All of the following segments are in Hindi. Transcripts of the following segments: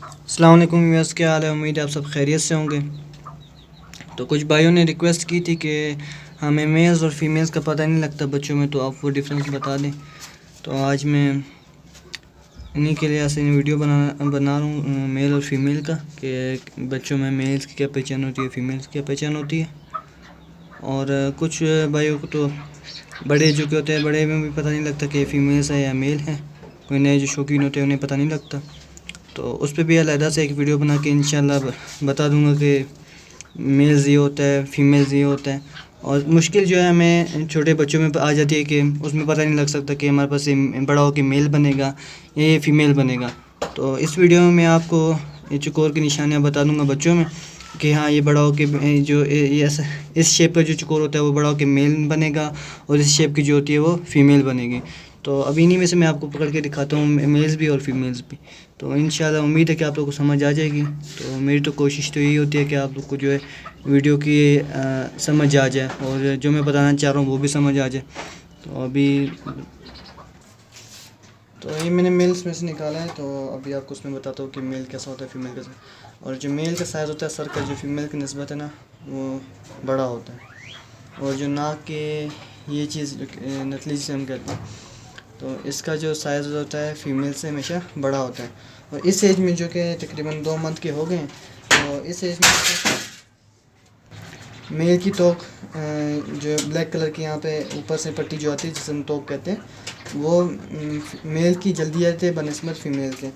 अस्सलाम वालेकुम व्यूअर्स, क्या हाल है। उम्मीद है आप सब खैरियत से होंगे। तो कुछ भाइयों ने रिक्वेस्ट की थी कि हमें मेल्स और फीमेल्स का पता नहीं लगता बच्चों में, तो आप वो डिफरेंस बता दें। तो आज मैं इन्हीं के लिए ऐसे वीडियो बना रहा हूँ मेल और फीमेल का, कि बच्चों में मेल्स की क्या पहचान होती है, फीमेल्स की क्या पहचान होती है। और कुछ भाइयों को तो बड़े जो के होते हैं, बड़े में भी पता नहीं लगता कि फ़ीमेल्स है या मेल है। कोई नए जो शौकीन होते हैं उन्हें पता नहीं लगता। तो उस पर भी अलहदा से एक वीडियो बना के इंशाल्लाह बता दूंगा कि मेल्स ये होता है, फीमेल्स ये होता है। और मुश्किल जो है हमें छोटे बच्चों में आ जाती है कि उसमें पता नहीं लग सकता कि हमारे पास ये बड़ा हो के मेल बनेगा या ये फ़ीमेल बनेगा। तो इस वीडियो में मैं आपको ये चकोर की निशानियाँ बता दूंगा बच्चों में, कि हाँ ये बड़ा हो के जो ये इस शेप का जो चकोर होता है वो बड़ा हो के मेल बनेगा, और इस शेप की जो होती है वो फ़ीमेल बनेगी। तो अभी इन्हीं में से मैं आपको पकड़ के दिखाता हूँ, मेल्स भी और फीमेल्स भी। तो इंशाल्लाह उम्मीद है कि आप लोगों को समझ आ जाएगी। तो मेरी तो कोशिश तो यही होती है कि आप लोग को जो है वीडियो की समझ आ जाए, और जो मैं बताना चाह रहा हूँ वो भी समझ आ जाए। तो अभी तो ये मैंने मेल्स में से निकाला है। तो अभी आपको उसमें बताता हूँ कि मेल कैसा होता है, फीमेल कैसा। और जो मेल का साइज़ होता है सर का, जो फीमेल की निस्बत है ना, वो बड़ा होता है। और जो नाक के ये चीज़ नथली जिसे हम कहते हैं, तो इसका जो साइज़ होता है फीमेल से हमेशा बड़ा होता है। और इस एज में जो कि तकरीबन 2 मंथ के हो गए हैं, तो इस एज में मेल की तोक जो ब्लैक कलर की यहाँ पे ऊपर से पट्टी जो आती है जिसे हम तोक कहते हैं, वो मेल की जल्दी आती है बनिस्बत फ़ीमेल के।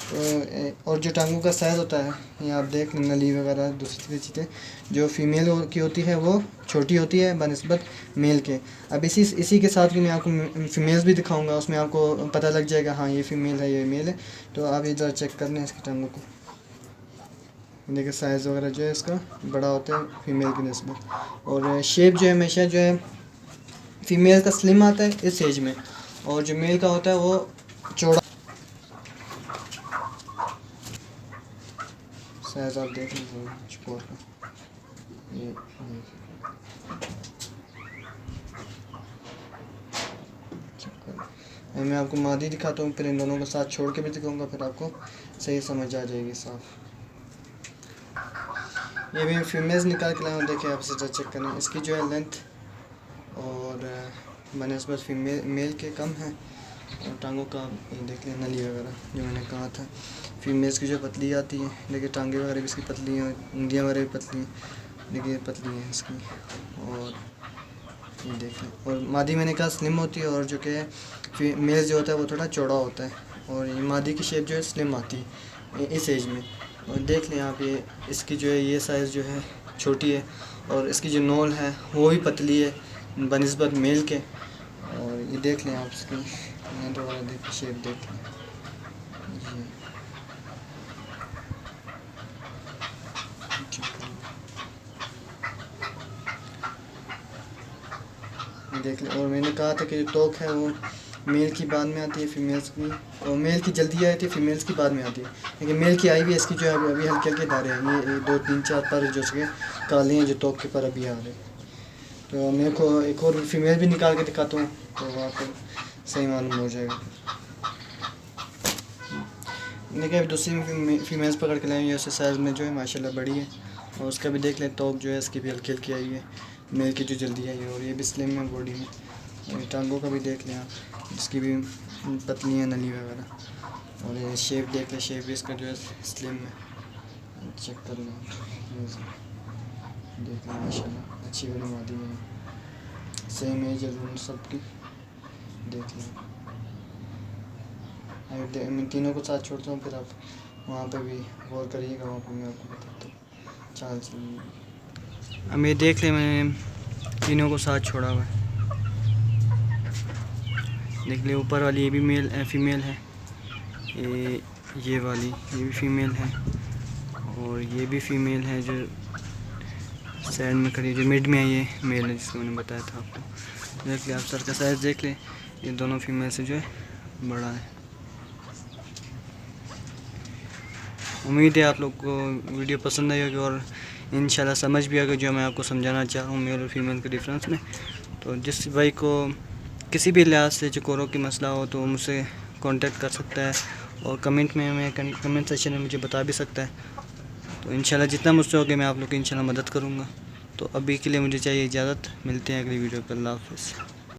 तो और जो टांगों का साइज़ होता है, ये आप देख लें, नली वगैरह दूसरी चीज़ें जो फीमेल की होती है वो छोटी होती है बनिस्बत मेल के। अब इसी के साथ भी मैं आपको फीमेल्स भी दिखाऊंगा, उसमें आपको पता लग जाएगा हाँ ये फ़ीमेल है ये मेल है। तो आप इधर चेक कर लें इसकी टांगों को, देखिए साइज़ वगैरह जो है इसका बड़ा होता है फीमेल की निस्बत। और शेप जो है हमेशा जो है फीमेल का स्लिम आता है इस एज में, और जो मेल का होता है वो चौड़ा। साइज़ आप देख लीजिए चकोर का, ये मैं आपको मादी दिखाता हूँ, फिर इन दोनों को साथ छोड़ के भी दिखाऊंगा, फिर आपको सही समझ आ जाएगी साफ। ये भी फीमेल्स निकाल के लाया हूँ, देखिए आप इसे चेक करें। इसकी जो है लेंथ और बनस्बत फीमेल मेल के कम है। और टांगों का ये देख लें, नली वगैरह जो मैंने कहा था फीमेल्स की जो पतली आती है, देखिए टांगे वगैरह भी इसकी पतली हैं, उंगलियाँ वगैरह भी पतली हैं, देखिए पतली हैं इसकी। और ये देख लें, और मादी मैंने कहा स्लिम होती है, और जो कि मेल जो होता है वो थोड़ा चौड़ा होता है। और ये मादी की शेप जो है स्लिम आती है इस एज में। और देख लें आप, ये इसकी जो है ये साइज़ जो है छोटी है, और इसकी जो नोल है वो भी पतली है बनिस्बत मेल के। और ये देख लें आप इसकी लेंथ वगैरह देख, शेप देख लें ये देख लें। और मैंने कहा था कि जो तोक है वो मेल की बाद में आती है फीमेल्स की, और मेल की जल्दी आती है फीमेल्स की बाद में आती है। लेकिन मेल की आई भी इसकी जो है अभी हल्के हल्के दारे हैं, ये 2 3 4 पर जो उसके काले हैं जो तोक के पर अभी आ रहे हैं। तो मेरे को एक और फीमेल भी निकाल के दिखाता हूँ, तो आपको सही मालूम हो जाएगा। देखिए अभी दूसरी फीमेल्स पकड़ के लाए हैं, जैसे साइज़ में जो है माशाल्लाह बड़ी है। और उसका भी देख लें, तोक जो है इसकी भी हल्की हल्की आई है, मेल की जो जल्दी आई है, और ये भी स्लिम है बॉडी में। और टांगों का भी देख लें आप, इसकी भी पतली है नली वगैरह। और ये शेप देख लें, शेप भी इसका जो है स्लिम है, चेक कर लें देख लें माशाल्लाह अच्छी वाली मादी है, सेम एज है सबकी, देख लें। मैं तीनों को साथ छोड़ता हूँ, फिर आप वहाँ पे भी गौर करिएगा, वहाँ पे मैं आपको बताता हूँ चाल से। अब ये देख लें, मैंने तीनों को साथ छोड़ा हुआ है, देख ले। ऊपर वाली ये भी फीमेल है, ये वाली ये भी फीमेल है, और ये भी फीमेल है जो साइड में खड़ी, जो मिड में है ये मेल है जिसको मैंने बताया था आपको। देख ले आप सर का साइज़ देख ले, ये दोनों फीमेल से जो है बड़ा है। उम्मीद है आप लोग को वीडियो पसंद आई होगी, और इंशाल्लाह समझ भी आएगा जो मैं आपको समझाना चाह रहा हूँ मेल और फीमेल के डिफरेंस में। तो जिस भाई को किसी भी लिहाज से चकोरों की मसला हो तो मुझसे कांटेक्ट कर सकता है, और कमेंट में हमें कमेंट सेक्शन में मुझे बता भी सकता है। तो इंशाल्लाह जितना मुझसे होगा मैं आप लोग की इंशाल्लाह मदद करूँगा। तो अभी के लिए मुझे चाहिए इजाज़त, मिलते हैं अगली वीडियो पर। अल्लाह हाफ़िज़।